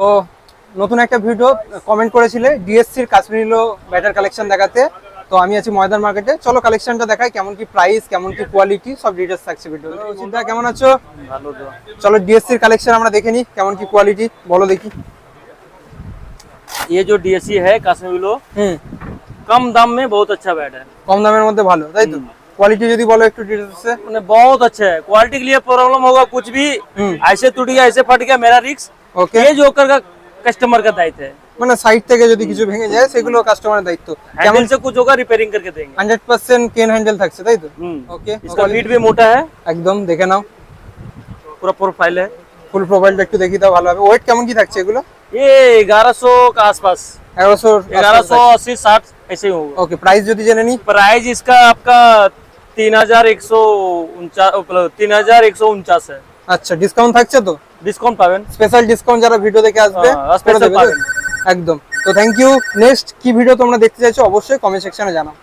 তো নতুন একটা ভিডিও কমেন্ট করেছিলে ডিএসসির কাশ্মীরি লো ব্যাটার কালেকশন দেখাতে। তো আমি আছি ময়দান মার্কেটে, চলো কালেকশনটা দেখাই, কেমন কি প্রাইস, কেমন কি কোয়ালিটি, সব ডিটেলস থাকছে ভিডিও। চিন্তা কেমন আছো? ভালো তো। চলো ডিএসসির কালেকশন আমরা দেখে নিই, কেমন কি কোয়ালিটি বলো দেখি। ये जो डीएससी है काश्मीरी लो कम दाम में बहुत अच्छा बैट है। কম দামের মধ্যে ভালো, তাই তো? কোয়ালিটি যদি বলো একটু ডিটেলসে। मैंने बहुत अच्छा है, क्वालिटी के लिए प्रॉब्लम होगा कुछ भी ऐसे टूट गया ऐसे फट गया मेरा रिक्स, ওকে, ये जोकर का कस्टमर का दायित्व है। মানে সাইড থেকে যদি কিছু ভেঙে যায় সেগুলো কাস্টমারের দায়িত্ব। কেমন हैंडल से कुछ होगा रिपेयरिंग करके देंगे। 100% কেন হ্যান্ডেল থাকছে, তাই তো? ওকে, इसका फीट भी मोटा है, একদম দেখে নাও, पूरा प्रोफाइल है। ফুল প্রোফাইলটা একটু দেখি দাও ভালো হবে। ওয়েট কেমন কি থাকছে এগুলো? ये 1100 का आसपास, 1180-60 ऐसे ही होगा। ওকে, প্রাইস যদি জেনে নি। प्राइस इसका आपका 3149 है। আচ্ছা, ডিসকাউন্ট থাকছে তো? डिस्काउंट पावेन, স্পেশাল ডিসকাউন্ট যারা ভিডিও দেখে আসবে স্পেশাল করে দেবে তো? পাবেন। একদম। তো থ্যাংক ইউ। নেক্সট কি ভিডিও তোমরা দেখতে চাইছো অবশ্যই কমেন্ট সেকশনে জানাও।